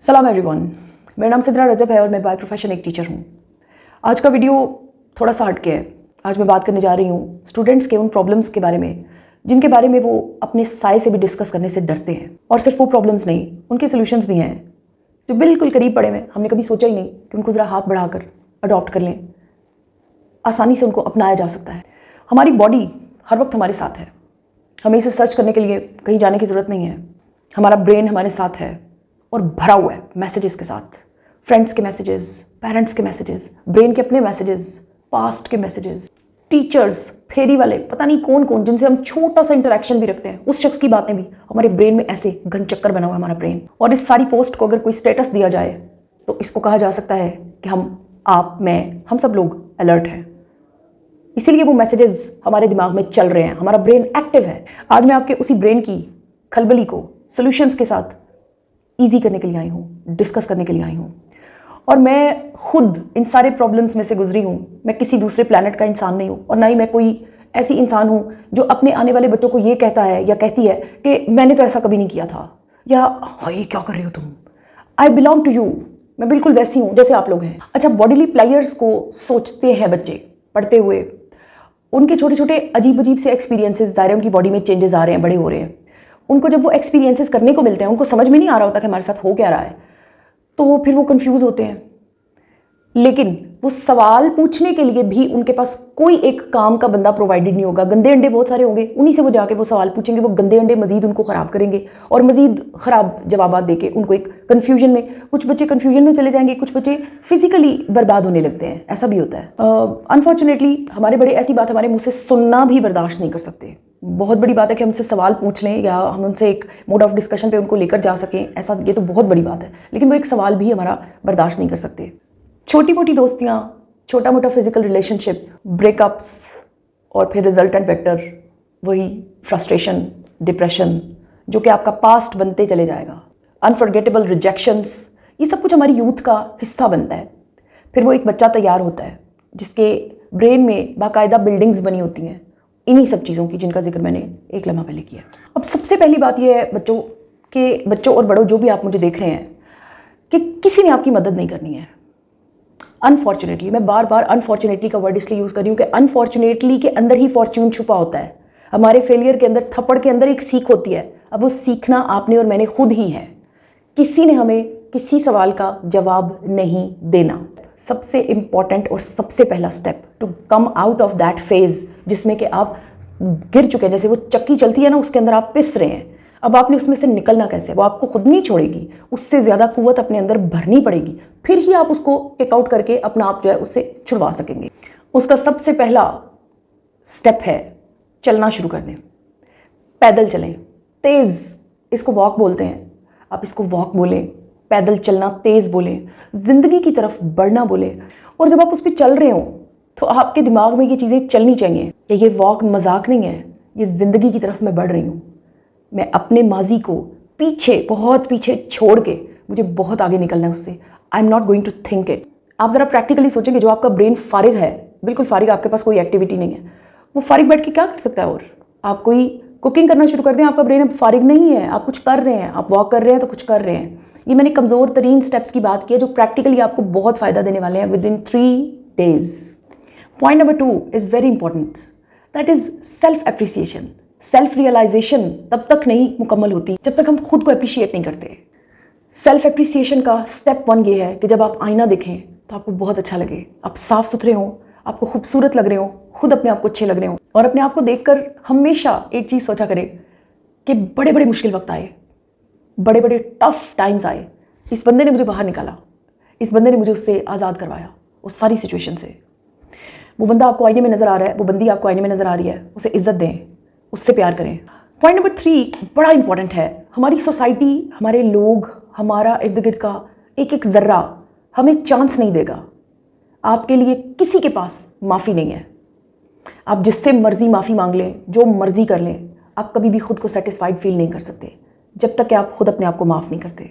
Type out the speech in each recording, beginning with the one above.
सलाम एवरीवन, मेरा नाम सिद्रा रजब है और मैं बाय प्रोफेशन एक टीचर हूँ। आज का वीडियो थोड़ा सा हटके है। आज मैं बात करने जा रही हूँ स्टूडेंट्स के उन प्रॉब्लम्स के बारे में जिनके बारे में वो अपने साय से भी डिस्कस करने से डरते हैं। और सिर्फ वो प्रॉब्लम्स नहीं, उनके सोल्यूशंस भी हैं जो बिल्कुल करीब पड़े हुए। हमने कभी सोचा ही नहीं कि उनको ज़रा हाथ बढ़ाकर अडॉप्ट कर लें, आसानी से उनको अपनाया जा सकता है। हमारी बॉडी हर वक्त हमारे साथ है, हमें इसे सर्च करने के लिए कहीं जाने की ज़रूरत नहीं है। हमारा ब्रेन हमारे साथ है और भरा हुआ है मैसेजेस के साथ, फ्रेंड्स के मैसेजेस, पेरेंट्स के मैसेजेस, ब्रेन के अपने मैसेजेस, पास्ट के मैसेजेस, टीचर्स, फेरी वाले, पता नहीं कौन कौन जिनसे हम छोटा सा इंटरेक्शन भी रखते हैं, उस शख्स की बातें भी हमारे ब्रेन में ऐसे घन चक्कर बना हुआ है हमारा ब्रेन। और इस सारी पोस्ट को अगर कोई स्टेटस दिया जाए तो इसको कहा जा सकता है कि आप, मैं, हम सब लोग अलर्ट हैं। इसीलिए वो मैसेजेस हमारे दिमाग में चल रहे हैं, हमारा ब्रेन एक्टिव है। आज मैं आपके उसी ब्रेन की खलबली को सॉल्यूशंस के साथ ईजी करने के लिए आई हूँ, डिस्कस करने के लिए आई हूँ। और मैं खुद इन सारे प्रॉब्लम्स में से गुजरी हूँ। मैं किसी दूसरे प्लैनेट का इंसान नहीं हूँ और ना ही मैं कोई ऐसी इंसान हूँ जो अपने आने वाले बच्चों को ये कहता है या कहती है कि मैंने तो ऐसा कभी नहीं किया था, या हाँ ये क्या कर रही हो तुम। आई बिलोंग टू यू, मैं बिल्कुल वैसी हूँ जैसे आप लोग हैं। अच्छा, बॉडीली प्लेयर्स को सोचते हैं बच्चे पढ़ते हुए, उनके छोटे छोटे अजीब अजीब से एक्सपीरियंसेस, ज़ाहिर है उनकी बॉडी में चेंजेस आ रहे हैं, बड़े हो रहे हैं। उनको जब वो एक्सपीरियंसेस करने को मिलते हैं, उनको समझ में नहीं आ रहा होता कि हमारे साथ हो क्या रहा है, तो फिर वो कंफ्यूज होते हैं। लेकिन वो सवाल पूछने के लिए भी उनके पास कोई एक काम का बंदा प्रोवाइडेड नहीं होगा। गंदे अंडे बहुत सारे होंगे, उन्हीं से वो जाके वो सवाल पूछेंगे। वो गंदे अंडे मजीद उनको ख़राब करेंगे और मजीद ख़राब जवाब देके उनको एक कन्फ्यूजन में, कुछ बच्चे कन्फ्यूजन में चले जाएंगे, कुछ बच्चे फिजिकली बर्बाद होने लगते हैं। ऐसा भी होता है। अनफॉर्चुनेटली हमारे बड़े ऐसी बात हमारे मुँह से सुनना भी बर्दाश्त नहीं कर सकते। बहुत बड़ी बात है कि हमसे सवाल पूछ लें या हम उनसे एक मोड ऑफ डिस्कशन पे उनको लेकर जा सकें, ऐसा ये तो बहुत बड़ी बात है। लेकिन वो एक सवाल भी हमारा बर्दाश्त नहीं कर सकते। छोटी मोटी दोस्तियाँ, छोटा मोटा फिजिकल रिलेशनशिप, ब्रेकअप्स और फिर रिजल्टेंट वेक्टर वही फ्रस्ट्रेशन, डिप्रेशन, जो कि आपका पास्ट बनते चले जाएगा। अनफॉरगेटेबल रिजेक्शंस, ये सब कुछ हमारी यूथ का हिस्सा बनता है। फिर वो एक बच्चा तैयार होता है जिसके ब्रेन में बाकायदा बिल्डिंग्स बनी होती हैं इन्हीं सब चीज़ों की जिनका जिक्र मैंने एक लम्हा पहले किया। अब सबसे पहली बात यह है बच्चों और बड़ों, जो भी आप मुझे देख रहे हैं, कि किसी ने आपकी मदद नहीं करनी है। अनफॉर्चुनेटली, मैं बार बार अनफॉर्चुनेटली का वर्ड इसलिए यूज़ कर रही हूँ कि अनफॉर्चुनेटली के अंदर ही फॉर्च्यून छुपा होता है। हमारे फेलियर के अंदर, थप्पड़ के अंदर एक सीख होती है। अब वो सीखना आपने और मैंने खुद ही है। किसी ने हमें किसी सवाल का जवाब नहीं देना। सबसे इंपॉर्टेंट और सबसे पहला step to come out of that phase जिसमें कि आप गिर चुके हैं, जैसे वो चक्की चलती है ना, उसके अंदर आप पिस रहे हैं। अब आपने उसमें से निकलना कैसे? वो आपको खुद नहीं छोड़ेगी, उससे ज़्यादा कुव्वत अपने अंदर भरनी पड़ेगी, फिर ही आप उसको किक आउट करके अपना आप जो है उससे छुड़वा सकेंगे। उसका सबसे पहला स्टेप है चलना शुरू कर दें। पैदल चलें, तेज़, इसको वॉक बोलते हैं, आप इसको वॉक बोलें, पैदल चलना तेज़ बोलें, ज़िंदगी की तरफ बढ़ना बोलें। और जब आप उस पर चल रहे हो तो आपके दिमाग में ये चीज़ें चलनी चाहिए कि ये वॉक मजाक नहीं है, ये ज़िंदगी की तरफ मैं बढ़ रही हूँ। मैं अपने माजी को पीछे, बहुत पीछे छोड़ के मुझे बहुत आगे निकलना है उससे। I am not going to think it. आप ज़रा प्रैक्टिकली सोचेंगे, जो आपका ब्रेन फारिग है, बिल्कुल फारिग, आपके पास कोई एक्टिविटी नहीं है, वो फारिग बैठ के क्या कर सकता है? और आप कोई कुकिंग करना शुरू कर दें, आपका ब्रेन अब फारिग नहीं है, आप कुछ कर रहे हैं, आप वॉक कर रहे हैं तो कुछ कर रहे हैं। ये मैंने कमज़ोर तरीन स्टेप्स की बात की है जो प्रैक्टिकली आपको बहुत फ़ायदा देने वाले हैं within 3 days। Point number 2 is very important, that is self appreciation. Self realization तब तक नहीं मुकम्मल होती जब तक हम खुद को अप्रिशिएट नहीं करते। सेल्फ एप्रिसिएशन का स्टेप 1 ये है कि जब आप आईना देखें तो आपको बहुत अच्छा लगे, आप साफ़ सुथरे हों, आपको खूबसूरत लग रहे हो, खुद अपने आप को अच्छे लग रहे हो। और अपने आप को देखकर हमेशा एक चीज़ सोचा करें कि बड़े बड़े मुश्किल वक्त आए, बड़े बड़े टफ टाइम्स आए, इस बंदे ने मुझे बाहर निकाला, इस बंदे ने मुझे उससे आज़ाद करवाया, उस सारी सिचुएशन से। वो बंदा आपको आईने में नज़र आ रहा है, वो बंदी आपको आईने में नज़र आ रही है, उसे इज्जत दें, उससे प्यार करें। पॉइंट नंबर 3 बड़ा इंपॉर्टेंट है। हमारी सोसाइटी, हमारे लोग, हमारा इर्द गिर्द का एक एक ज़र्रा हमें चांस नहीं देगा। आपके लिए किसी के पास माफ़ी नहीं है। आप जिससे मर्जी माफ़ी मांग लें, जो मर्जी कर लें, आप कभी भी खुद को सेटिस्फाइड फील नहीं कर सकते जब तक कि आप खुद अपने आप को माफ़ नहीं करते।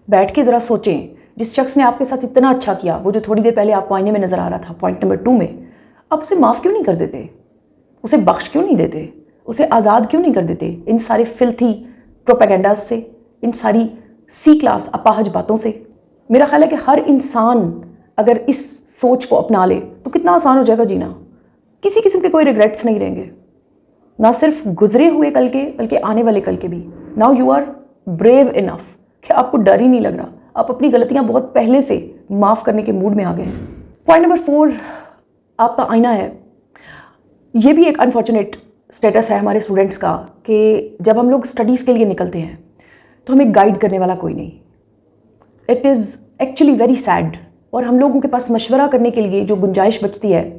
बैठ के ज़रा सोचें, जिस शख्स ने आपके साथ इतना अच्छा किया, वो जो थोड़ी देर पहले आपको आईने में नज़र आ रहा था, पॉइंट नंबर 2 में, आप उसे माफ़ क्यों नहीं कर देते? उसे बख्श क्यों नहीं देते? उसे आज़ाद क्यों नहीं कर देते इन सारे फिल्थी प्रोपेगेंडास से, इन सारी सी क्लास अपाहज बातों से। मेरा ख्याल है कि हर इंसान अगर इस सोच को अपना ले तो कितना आसान हो जाएगा जीना। किसी किस्म के कोई रिग्रेट्स नहीं रहेंगे, ना सिर्फ गुजरे हुए कल के बल्कि आने वाले कल के भी। Now you are brave enough कि आपको डर ही नहीं लग रहा, आप अपनी गलतियां बहुत पहले से माफ़ करने के मूड में आ गए हैं। पॉइंट नंबर 4 आपका आईना है। ये भी एक अनफॉर्चुनेट स्टेटस है हमारे स्टूडेंट्स का कि जब हम लोग स्टडीज़ के लिए निकलते हैं तो हमें गाइड करने वाला कोई नहीं। It is actually very sad. और हम लोगों के पास मशवरा करने के लिए जो गुंजाइश बचती है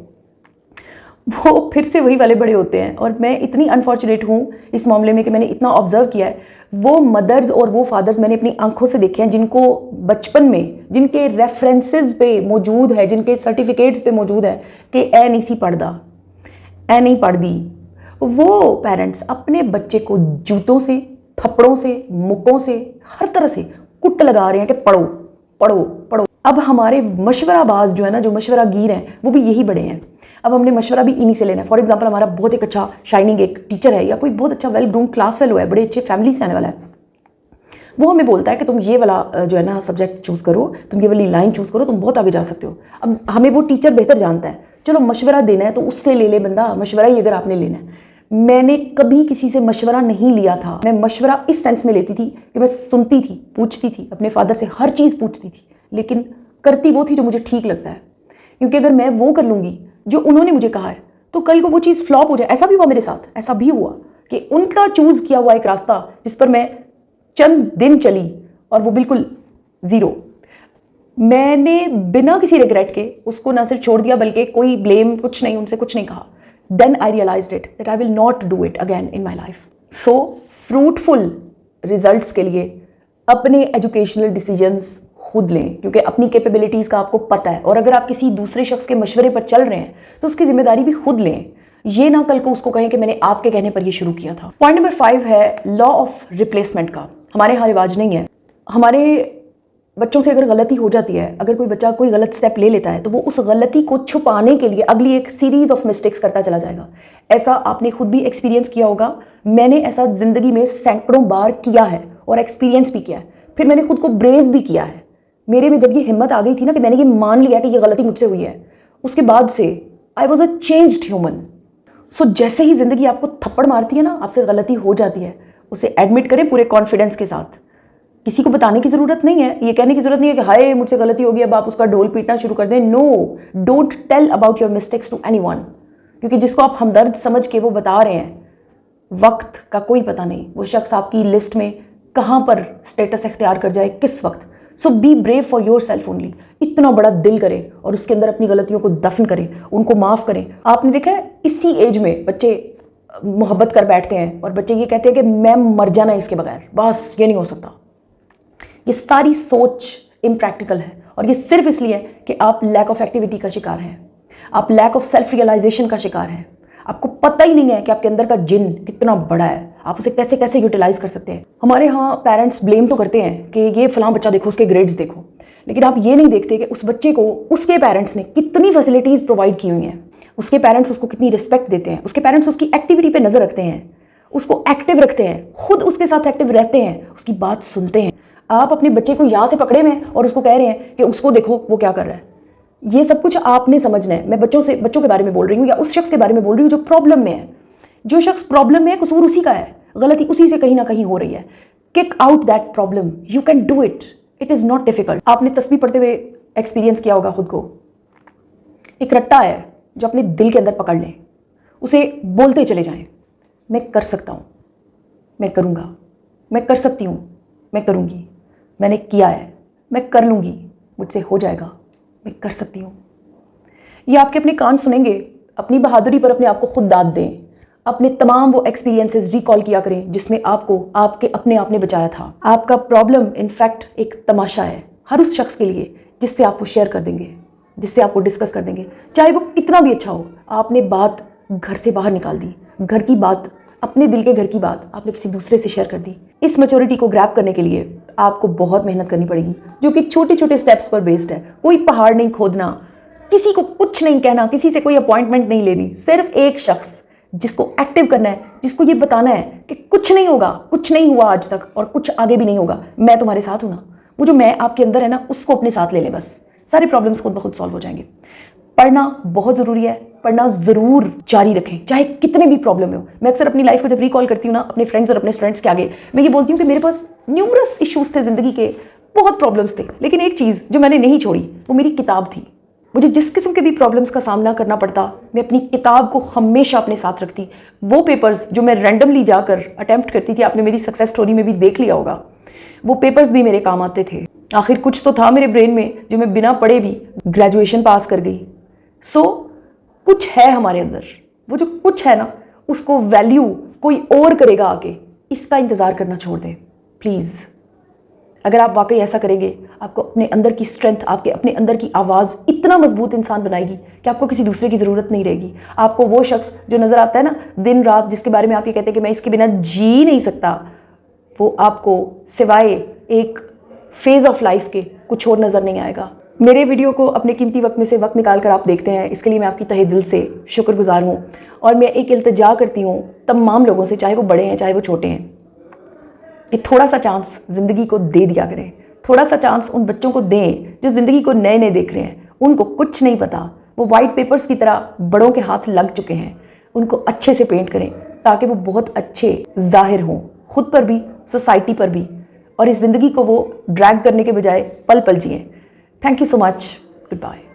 वो फिर से वही वाले बड़े होते हैं। और मैं इतनी अनफॉर्चुनेट हूँ इस मामले में कि मैंने इतना ऑब्जर्व किया है, वो मदर्स और वो फादर्स मैंने अपनी आंखों से देखे हैं जिनको बचपन में, जिनके रेफरेंसेस पे मौजूद है, जिनके सर्टिफिकेट्स पे मौजूद है कि ए नहीं सी पढ़दा, ए नहीं पढ़दी, वो पेरेंट्स अपने बच्चे को जूतों से, थप्पड़ों से, मुक्कों से, हर तरह से कुट लगा रहे हैं कि पढ़ो पढ़ो पढ़ो। अब हमारे मशवराबाज जो है ना, जो मशवरागीर हैं, वो भी यही बड़े हैं। अब हमने मशवरा भी इन्हीं से लेना है। फॉर एग्जांपल हमारा बहुत एक अच्छा शाइनिंग एक टीचर है या कोई बहुत अच्छा वेल ग्रूम क्लास फेलो है, बड़े अच्छे फैमिली से आने वाला है, वो हमें बोलता है कि तुम ये वाला जो है ना सब्जेक्ट चूज़ करो, तुम ये वाली लाइन चूज़ करो, तुम बहुत आगे जा सकते हो। अब हमें वो टीचर बेहतर जानता है, चलो मशवरा देना है तो उससे ले ले बंदा, मशवरा ही अगर आपने लेना है। मैंने कभी किसी से मशवरा नहीं लिया था। मैं मशवरा इस सेंस में लेती थी कि मैं सुनती थी, पूछती थी, अपने फादर से हर चीज़ पूछती थी, लेकिन करती वो थी जो मुझे ठीक लगता है। क्योंकि अगर मैं वो कर लूँगी जो उन्होंने मुझे कहा है तो कल को वो चीज़ फ्लॉप हो जाए। ऐसा भी हुआ मेरे साथ, ऐसा भी हुआ कि उनका चूज़ किया हुआ एक रास्ता जिस पर मैं चंद दिन चली और वो बिल्कुल ज़ीरो, मैंने बिना किसी रिग्रेट के उसको ना सिर्फ छोड़ दिया बल्कि कोई ब्लेम कुछ नहीं, उनसे कुछ नहीं कहा। Then I realized it that I will not do it again in my life. So fruitful results के लिए अपने एजुकेशनल डिसीजंस खुद लें, क्योंकि अपनी कैपेबिलिटीज़ का आपको पता है। और अगर आप किसी दूसरे शख्स के मशवरे पर चल रहे हैं तो उसकी जिम्मेदारी भी खुद लें। ये ना कल को उसको कहें कि मैंने आपके कहने पर ये शुरू किया था। पॉइंट नंबर 5 है लॉ ऑफ रिप्लेसमेंट का। हमारे यहाँ रिवाज नहीं है। हमारे बच्चों से अगर गलती हो जाती है, अगर कोई बच्चा कोई गलत स्टेप ले लेता है तो वो उस गलती को छुपाने के लिए अगली एक सीरीज ऑफ मिस्टेक्स करता चला जाएगा। ऐसा आपने खुद भी एक्सपीरियंस किया होगा। मैंने ऐसा जिंदगी में सैकड़ों बार किया है और एक्सपीरियंस भी किया है। फिर मैंने खुद को ब्रेव भी किया है। मेरे में जब ये हिम्मत आ गई थी ना कि मैंने ये मान लिया कि ये गलती मुझसे हुई है, उसके बाद से I was a changed human. So जैसे ही जिंदगी आपको थप्पड़ मारती है ना, आपसे गलती हो जाती है, उसे एडमिट करें पूरे कॉन्फिडेंस के साथ। किसी को बताने की जरूरत नहीं है, ये कहने की जरूरत नहीं है कि हाय मुझसे गलती होगी अब आप उसका ढोल पीटना शुरू कर दें। No, don't tell about your mistakes to anyone, क्योंकि जिसको आप हमदर्द समझ के वो बता रहे हैं, वक्त का कोई पता नहीं वो शख्स आपकी लिस्ट में कहाँ पर स्टेटस इख्तियार कर जाए, किस वक्त। So be brave for yourself only. इतना बड़ा दिल करें और उसके अंदर अपनी गलतियों को दफन करें, उनको माफ़ करें। आपने देखा है इसी एज में बच्चे मोहब्बत कर बैठते हैं और बच्चे ये कहते हैं कि मैं मर जाना इसके बगैर, बस ये नहीं हो सकता। ये सारी सोच इम्प्रैक्टिकल है और ये सिर्फ इसलिए है कि आप लैक ऑफ एक्टिविटी का शिकार हैं, आप लैक ऑफ सेल्फ रियलाइजेशन का शिकार हैं। आपको पता ही नहीं है कि आपके अंदर का जिन कितना बड़ा है, आप उसे कैसे कैसे यूटिलाइज कर सकते हैं। हमारे यहाँ पेरेंट्स ब्लेम तो करते हैं कि ये फलां बच्चा देखो, उसके ग्रेड्स देखो, लेकिन आप ये नहीं देखते कि उस बच्चे को उसके पेरेंट्स ने कितनी फैसिलिटीज़ प्रोवाइड की हुई हैं, उसके पेरेंट्स उसको कितनी रिस्पेक्ट देते हैं, उसके पेरेंट्स उसकी एक्टिविटी पे नज़र रखते हैं, उसको एक्टिव रखते हैं, खुद उसके साथ एक्टिव रहते हैं, उसकी बात सुनते हैं। आप अपने बच्चे को यहाँ से पकड़े हुए हैं और उसको कह रहे हैं कि उसको देखो वो क्या कर रहा है। ये सब कुछ आपने समझना है। मैं बच्चों के बारे में बोल रही हूँ या उस शख्स के बारे में बोल रही हूँ जो प्रॉब्लम में है। जो शख्स प्रॉब्लम में है, कसूर उसी का है, गलती उसी से कहीं ना कहीं हो रही है। Kick out that problem, you can do it, it is not difficult. आपने तस्बीह पढ़ते हुए एक्सपीरियंस किया होगा खुद को। एक रट्टा है जो अपने दिल के अंदर पकड़ लें, उसे बोलते चले जाएं, मैं कर सकता हूँ, मैं करूँगा, मैं कर सकती हूँ, मैं करूँगी, मैंने किया है, मैं कर लूँगी, मुझसे हो जाएगा, मैं कर सकती हूँ। ये आपके अपने कान सुनेंगे। अपनी बहादुरी पर अपने आप को खुद दाद दें। अपने तमाम वो एक्सपीरियंसेस रिकॉल किया करें जिसमें आपको आपके अपने आप ने बचाया था। आपका प्रॉब्लम इनफैक्ट एक तमाशा है हर उस शख्स के लिए जिससे आप वो शेयर कर देंगे, जिससे आप वो डिस्कस कर देंगे, चाहे वो कितना भी अच्छा हो। आपने बात घर से बाहर निकाल दी, घर की बात, अपने दिल के घर की बात आपने किसी दूसरे से शेयर कर दी। इस मैच्योरिटी को ग्रैब करने के लिए आपको बहुत मेहनत करनी पड़ेगी, जो कि छोटे छोटे स्टेप्स पर बेस्ड है। कोई पहाड़ नहीं खोदना, किसी को कुछ नहीं कहना, किसी से कोई अपॉइंटमेंट नहीं लेनी। सिर्फ एक शख्स जिसको एक्टिव करना है, जिसको ये बताना है कि कुछ नहीं होगा, कुछ नहीं हुआ आज तक और कुछ आगे भी नहीं होगा, मैं तुम्हारे साथ हूं ना। वो जो मैं आपके अंदर है ना, उसको अपने साथ ले लें, बस सारे प्रॉब्लम्स खुद ब खुद सॉल्व हो जाएंगे। पढ़ना बहुत ज़रूरी है, पढ़ना ज़रूर जारी रखें, चाहे कितने भी प्रॉब्लम हो। मैं अक्सर अपनी लाइफ को जब रिकॉल करती हूँ ना अपने फ्रेंड्स और अपने स्टूडेंट्स के आगे, मैं ये बोलती हूँ कि मेरे पास न्यूमरस इश्यूज थे ज़िंदगी के, बहुत प्रॉब्लम्स थे, लेकिन एक चीज़ जो मैंने नहीं छोड़ी वो मेरी किताब थी। मुझे जिस किस्म के भी प्रॉब्लम्स का सामना करना पड़ता, मैं अपनी किताब को हमेशा अपने साथ रखती। वो पेपर्स जो मैं रैंडमली जाकर अटेम्प्ट करती थी, आपने मेरी सक्सेस स्टोरी में भी देख लिया होगा, वो पेपर्स भी मेरे काम आते थे। आखिर कुछ तो था मेरे ब्रेन में जो मैं बिना पढ़े भी ग्रेजुएशन पास कर गई। सो कुछ है हमारे अंदर, वो जो कुछ है ना, उसको वैल्यू कोई और करेगा आके, इसका इंतज़ार करना छोड़ दें प्लीज़। अगर आप वाकई ऐसा करेंगे, आपको अपने अंदर की स्ट्रेंथ, आपके अपने अंदर की आवाज़ इतना मजबूत इंसान बनाएगी कि आपको किसी दूसरे की ज़रूरत नहीं रहेगी। आपको वो शख्स जो नज़र आता है ना दिन रात, जिसके बारे में आप ये कहते हैं कि मैं इसके बिना जी नहीं सकता, वो आपको सिवाय एक फेज़ ऑफ लाइफ के कुछ और नज़र नहीं आएगा। मेरे वीडियो को अपने कीमती वक्त में से वक्त निकाल कर आप देखते हैं, इसके लिए मैं आपकी तहे दिल से शुक्रगुजार हूँ। और मैं एक इल्तिजा करती हूँ तमाम लोगों से, चाहे वो बड़े हैं चाहे वो छोटे हैं, कि थोड़ा सा चांस ज़िंदगी को दे दिया करें। थोड़ा सा चांस उन बच्चों को दें जो ज़िंदगी को नए नए देख रहे हैं, उनको कुछ नहीं पता, वो वाइट पेपर्स की तरह बड़ों के हाथ लग चुके हैं। उनको अच्छे से पेंट करें ताकि वो बहुत अच्छे ज़ाहिर हों, खुद पर भी, सोसाइटी पर भी, और इस ज़िंदगी को वो ड्रैग करने के बजाय पल पल जिएं। Thank you so much, good bye.